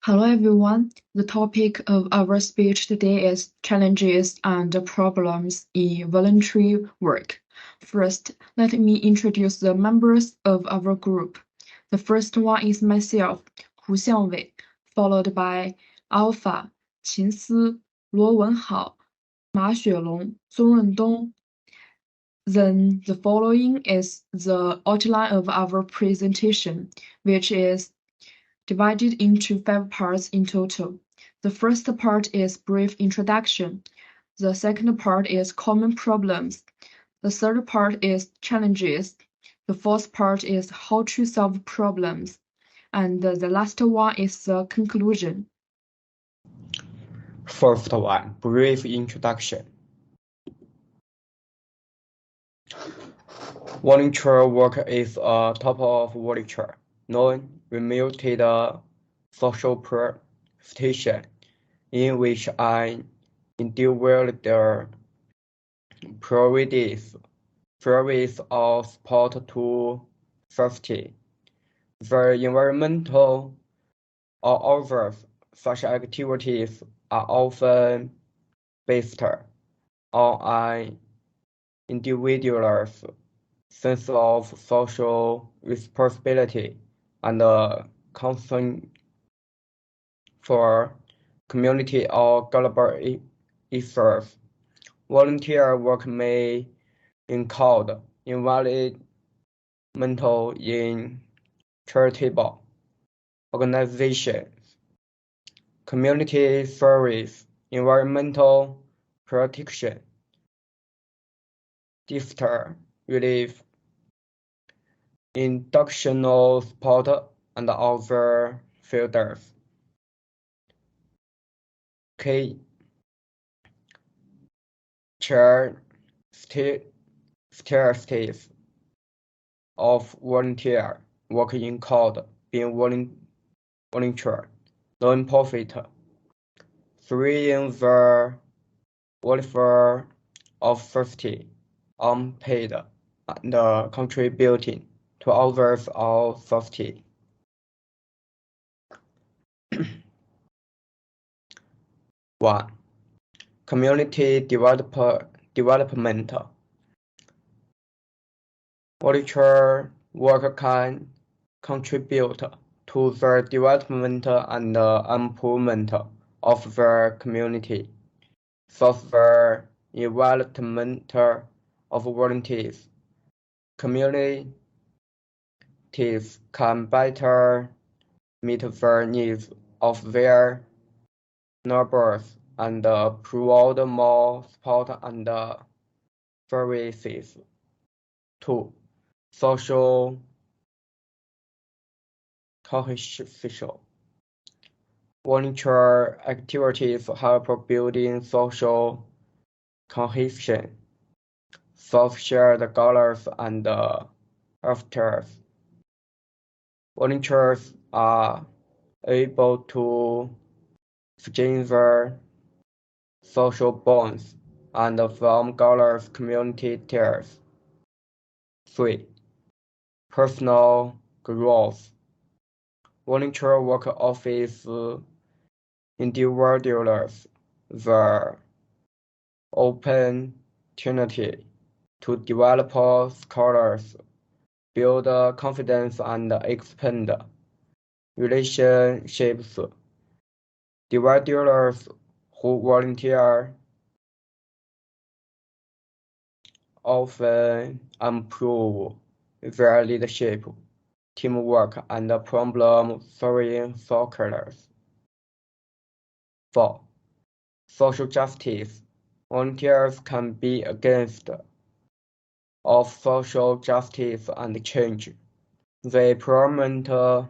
Hello everyone. The topic of our speech today is challenges and problems in voluntary work. First, let me introduce the members of our group. The first one is myself, Hu Xiangwei, followed by Alpha, Qin Si, Luo Wenhao, Ma Xuelong, Zong Rendong. Then the following is the outline of our presentation, which is divided into 5 parts in total. The first part is brief introduction. The second part is common problems. The third part is challenges. The fourth part is how to solve problems. And the last one is the conclusion. First one, brief introduction. Volunteer work is a type of volunteer, non-remunerated social prestation, in which an individual provides service or support to society. The environmental or other such activities are often based on an individual's sense of social responsibility and concern for community or global issues. Volunteer work may include involvement in charitable organizations, community service, environmental protection, disaster relief, inductional support, and other fields. Characteristics of volunteer work include being volunteer, non-profit, freeing the welfare of society, unpaid, and contributing to others or society. 1. Community development. Volunteer work can contribute to the development and improvement of the community. Thus, the involvement of volunteers, communities can better meet the needs of their neighbors and provide more support and services. 2. Social cohesion. Volunteer activities help building social cohesion, solve shared goals and efforts. Volunteers are able to strengthen social bonds and form close community ties. 3. Personal growth. Volunteer work offers individuals the opportunity to develop skills, build confidence, and expand relationships. Individuals who volunteer often improve their leadership, teamwork, and problem-solving skills. 4. Social justice. Volunteers can be agents of social justice and change. They promote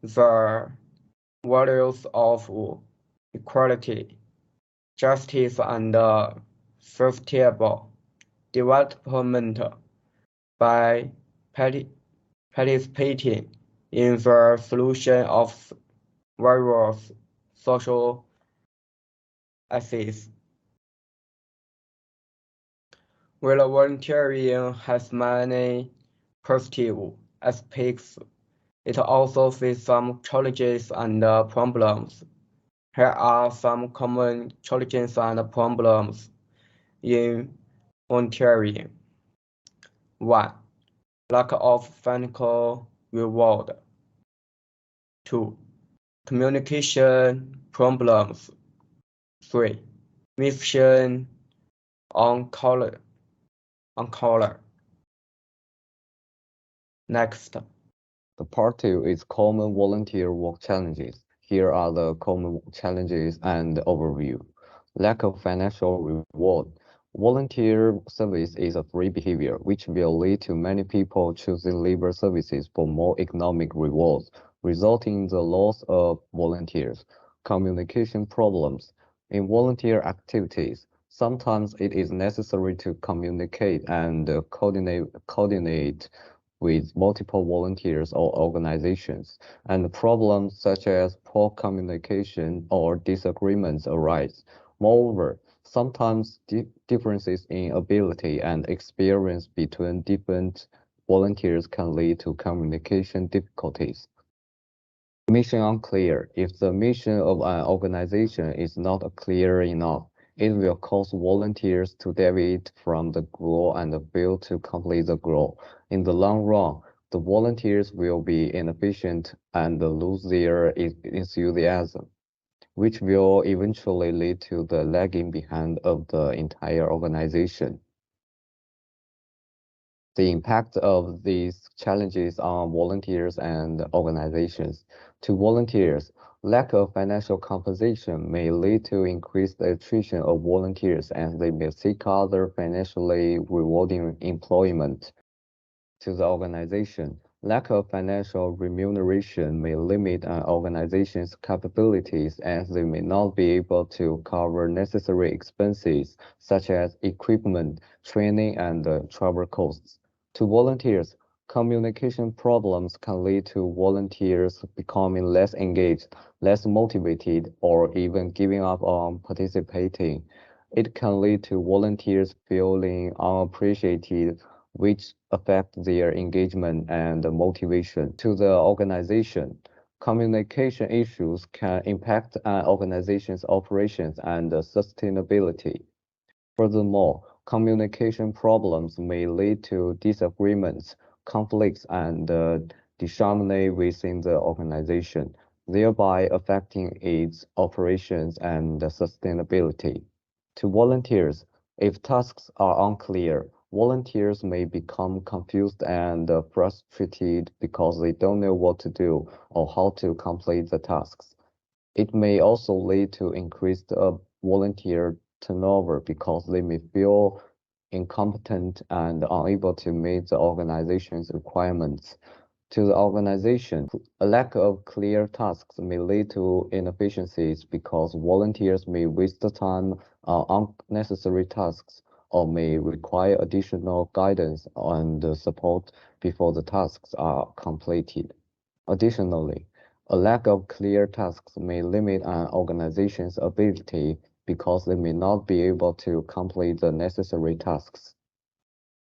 the values of equality, justice, and sustainable development by participating in the solution of various social issues. While volunteering has many positive aspects, It also faces some challenges and problems. Here are some common challenges and problems in volunteering. 1. Lack of financial reward. 2. Communication problems. 3. Mission on color. Next. The part 2 is common volunteer work challenges. Here are the common challenges and overview. Lack of financial reward. Volunteer service is a free behavior, which will lead to many people choosing labor services for more economic rewards, resulting in the loss of volunteers. Communication problems. In volunteer activities, sometimes it is necessary to communicate and coordinate with multiple volunteers or organizations, and problems such as poor communication or disagreements arise. Moreover, sometimes differences in ability and experience between different volunteers can lead to communication difficulties. Mission unclear. If the mission of an organization is not clear enough, it will cause volunteers to deviate from the goal and fail to complete the goal. In the long run, the volunteers will be inefficient and lose their enthusiasm, which will eventually lead to the lagging behind of the entire organization. The impact of these challenges on volunteers and organizations. To volunteers, lack of financial compensation may lead to increased attrition of volunteers as they may seek other financially rewarding employment. To the organization, lack of financial remuneration may limit an organization's capabilities as they may not be able to cover necessary expenses such as equipment, training, and travel costs. To volunteers, communication problems can lead to volunteers becoming less engaged, less motivated, or even giving up on participating. It can lead to volunteers feeling unappreciated, which affect their engagement and motivation. To the organization, communication issues can impact an organization's operations and sustainability. Furthermore, communication problems may lead to disagreements, conflicts, and disharmony within the organization, thereby affecting its operations and sustainability. To volunteers, if tasks are unclear, volunteers may become confused and frustrated because they don't know what to do or how to complete the tasks. It may also lead to increased volunteer turnover because they may feel incompetent and unable to meet the organization's requirements. To the organization, a lack of clear tasks may lead to inefficiencies because volunteers may waste time on unnecessary tasks or may require additional guidance and support before the tasks are completed. Additionally, a lack of clear tasks may limit an organization's ability because they may not be able to complete the necessary tasks.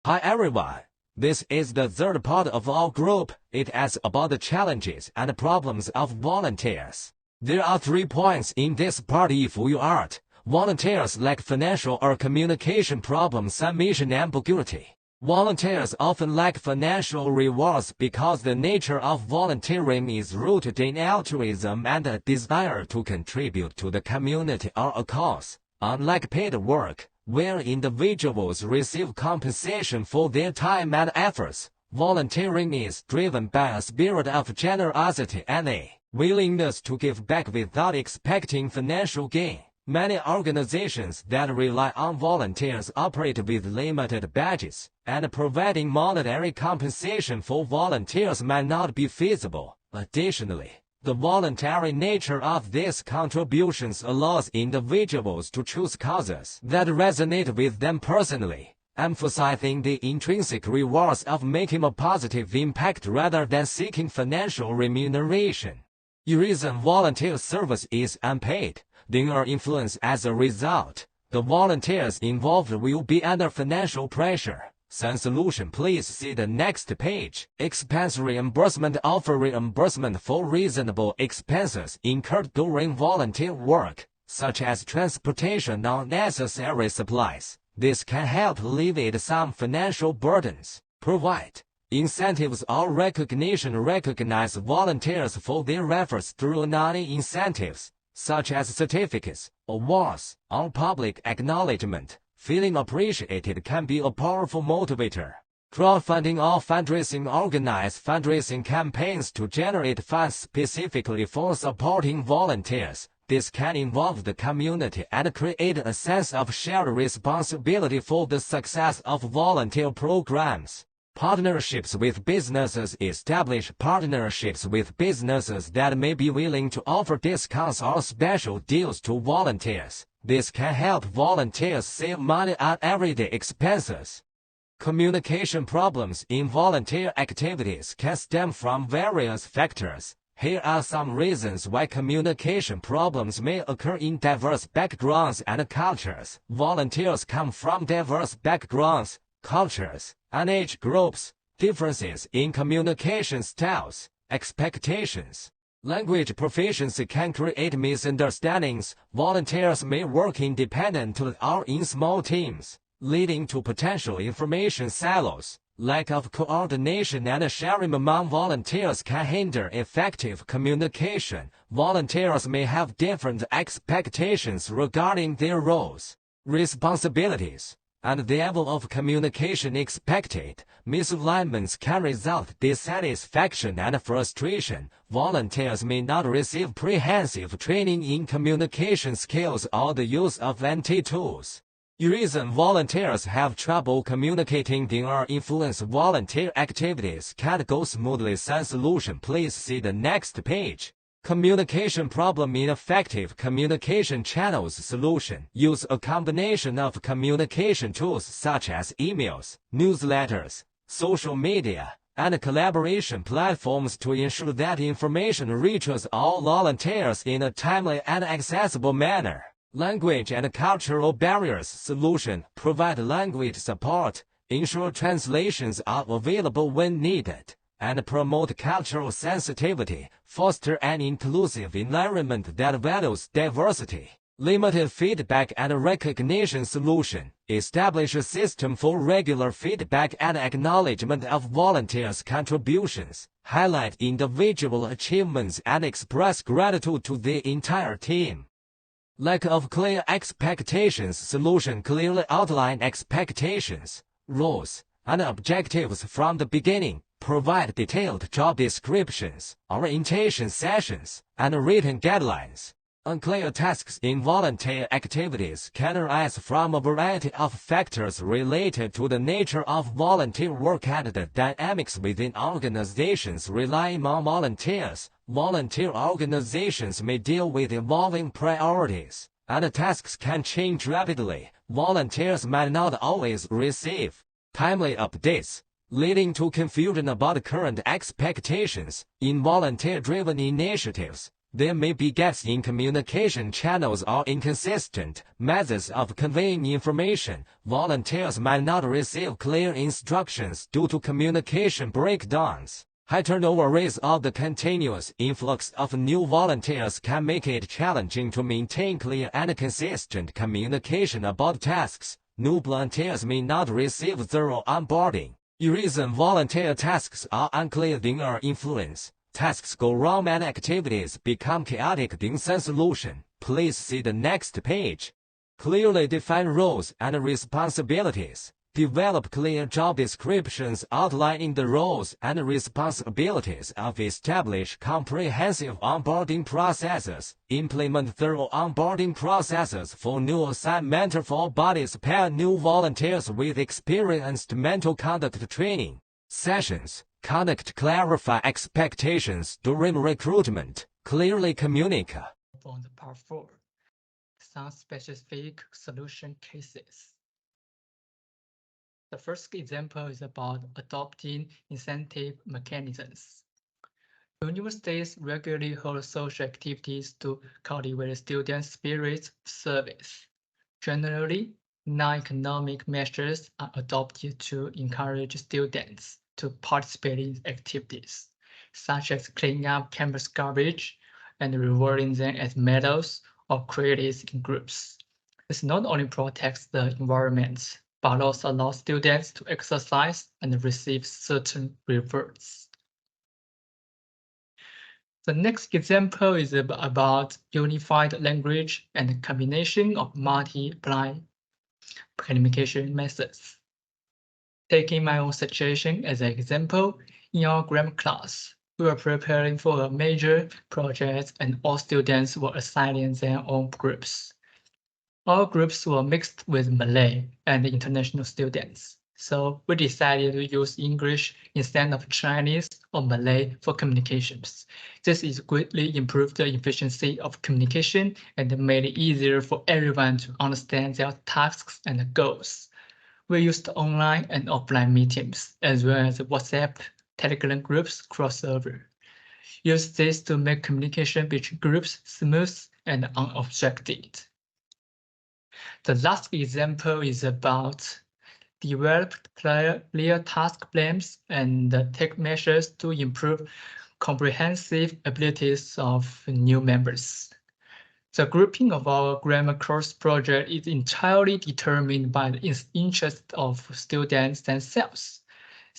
Hi everyone, this is the third part of our group. It is about the challenges and problems of volunteers. There are 3 points in this part. If you aren't, volunteers lack financial or communication problems and mission ambiguity. Volunteers often lack financial rewards because the nature of volunteering is rooted in altruism and a desire to contribute to the community or a cause. Unlike paid work, where individuals receive compensation for their time and efforts, volunteering is driven by a spirit of generosity and a willingness to give back without expecting financial gain. Many organizations that rely on volunteers operate with limited budgets, and providing monetary compensation for volunteers might not be feasible. Additionally, the voluntary nature of these contributions allows individuals to choose causes that resonate with them personally, emphasizing the intrinsic rewards of making a positive impact rather than seeking financial remuneration. The reason volunteer service is unpaid, their influence as a result. The volunteers involved will be under financial pressure, Some solution, please see the next page. Expense reimbursement offer reimbursement for reasonable expenses incurred during volunteer work, such as transportation or necessary supplies. This can help alleviate some financial burdens. Provide incentives or recognition. Recognize volunteers for their efforts through non-incentives, such as certificates, awards, or public acknowledgement. Feeling appreciated can be a powerful motivator. Crowdfunding or fundraising. Organize fundraising campaigns to generate funds specifically for supporting volunteers. This can involve the community and create a sense of shared responsibility for the success of volunteer programs. Partnerships with businesses. Establish partnerships with businesses that may be willing to offer discounts or special deals to volunteers. This can help volunteers save money on everyday expenses. Communication problems in volunteer activities can stem from various factors. Here are some reasons why communication problems may occur in diverse backgrounds and cultures. Volunteers come from diverse backgrounds, cultures, and age groups. Differences in communication styles, expectations. Language proficiency can create misunderstandings. Volunteers may work independently or in small teams, leading to potential information silos. Lack of coordination and sharing among volunteers can hinder effective communication. Volunteers may have different expectations regarding their roles, responsibilities, and the level of communication expected. Misalignments can result dissatisfaction and frustration. Volunteers may not receive comprehensive training in communication skills or the use of NT tools. Reason volunteers have trouble communicating or influence volunteer activities can't go smoothly. Some solution, please see the next page. Communication problem. Ineffective communication channels. Solution: use a combination of communication tools such as emails, newsletters, social media, and collaboration platforms to ensure that information reaches all volunteers in a timely and accessible manner. Language and cultural barriers. Solution: provide language support, ensure translations are available when needed, and promote cultural sensitivity. Foster an inclusive environment that values diversity. Limited feedback and recognition. Solution: establish a system for regular feedback and acknowledgement of volunteers' contributions. Highlight individual achievements and express gratitude to the entire team. Lack of clear expectations. Solution: clearly outline expectations, roles, and objectives from the beginning. Provide detailed job descriptions, orientation sessions, and written guidelines. Unclear tasks in volunteer activities can arise from a variety of factors related to the nature of volunteer work and the dynamics within organizations relying on volunteers. Volunteer organizations may deal with evolving priorities, and tasks can change rapidly. Volunteers might not always receive timely updates, leading to confusion about current expectations. In volunteer-driven initiatives, there may be gaps in communication channels or inconsistent methods of conveying information. Volunteers might not receive clear instructions due to communication breakdowns. High turnover rates of the continuous influx of new volunteers can make it challenging to maintain clear and consistent communication about tasks. New volunteers may not receive thorough onboarding. Reason volunteer tasks are unclear or influence. Tasks go wrong and activities become chaotic. Some solution, please see the next page. Clearly define roles and responsibilities. Develop clear job descriptions outlining the roles and responsibilities of establish comprehensive onboarding processes. Implement thorough onboarding processes for new assigned mentor for bodies. Pair new volunteers with experienced mental conduct training sessions. Conduct clarify expectations during recruitment. Clearly communicate. On the part 4, some specific solution cases. The first example is about adopting incentive mechanisms. Universities regularly hold social activities to cultivate student spirit of service. Generally, non-economic measures are adopted to encourage students to participate in activities, such as cleaning up campus garbage and rewarding them as medals or credits in groups. This not only protects the environment, but also allows students to exercise and receive certain rewards. The next example is about unified language and the combination of multiple communication methods. Taking my own situation as an example, in our grammar class, we were preparing for a major project and all students were assigning their own groups. Our groups were mixed with Malay and international students. So we decided to use English instead of Chinese or Malay for communications. This is greatly improved the efficiency of communication and made it easier for everyone to understand their tasks and goals. We used online and offline meetings, as well as WhatsApp, Telegram groups crossover. Use this to make communication between groups smooth and unobstructed. The last example is about develop clear task plans and take measures to improve comprehensive abilities of new members. The grouping of our grammar course project is entirely determined by the interest of students themselves.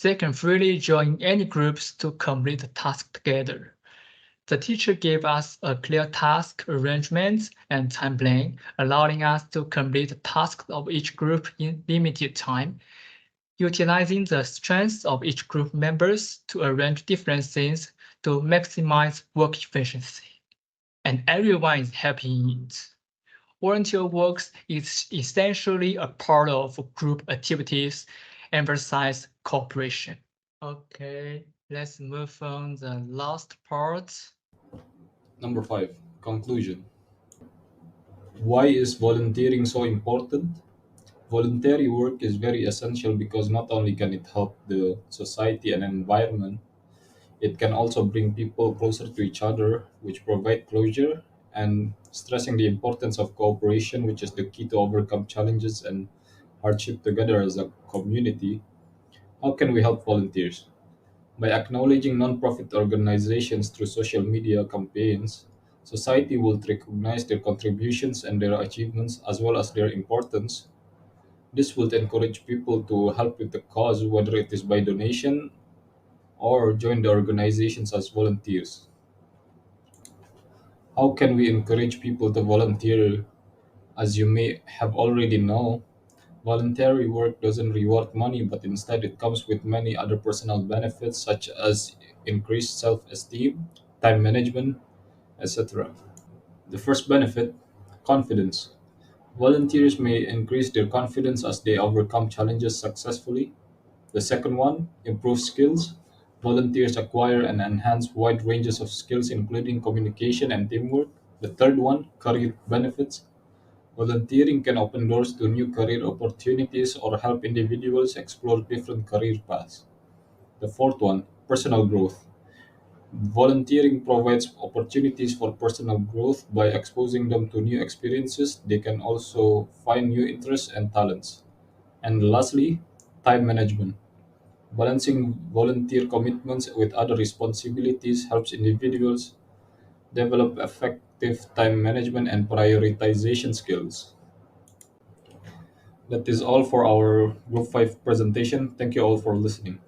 They can freely join any groups to complete the task together. The teacher gave us a clear task arrangement and time plan, allowing us to complete the tasks of each group in limited time, utilizing the strengths of each group members to arrange different things to maximize work efficiency. And everyone is happy in it. Volunteer work is essentially a part of group activities, emphasize cooperation. Okay, let's move on the last part. Number 5. Conclusion. Why is volunteering so important? Voluntary work is very essential because not only can it help the society and environment, it can also bring people closer to each other, which provide closure, and stressing the importance of cooperation, which is the key to overcome challenges and hardship together as a community. How can we help volunteers? By acknowledging nonprofit organizations through social media campaigns, society will recognize their contributions and their achievements as well as their importance. This will encourage people to help with the cause, whether it is by donation or join the organizations as volunteers. How can we encourage people to volunteer? As you may have already know, voluntary work doesn't reward money, but instead it comes with many other personal benefits such as increased self-esteem, time management, etc. The first benefit, confidence. Volunteers may increase their confidence as they overcome challenges successfully. The second one, improve skills. Volunteers acquire and enhance wide ranges of skills, including communication and teamwork. The third one, career benefits. Volunteering can open doors to new career opportunities or help individuals explore different career paths. The fourth one, personal growth. Volunteering provides opportunities for personal growth by exposing them to new experiences. They can also find new interests and talents. And lastly, time management. Balancing volunteer commitments with other responsibilities helps individuals develop effective time management and prioritization skills. That is all for our Group 5 presentation. Thank you all for listening.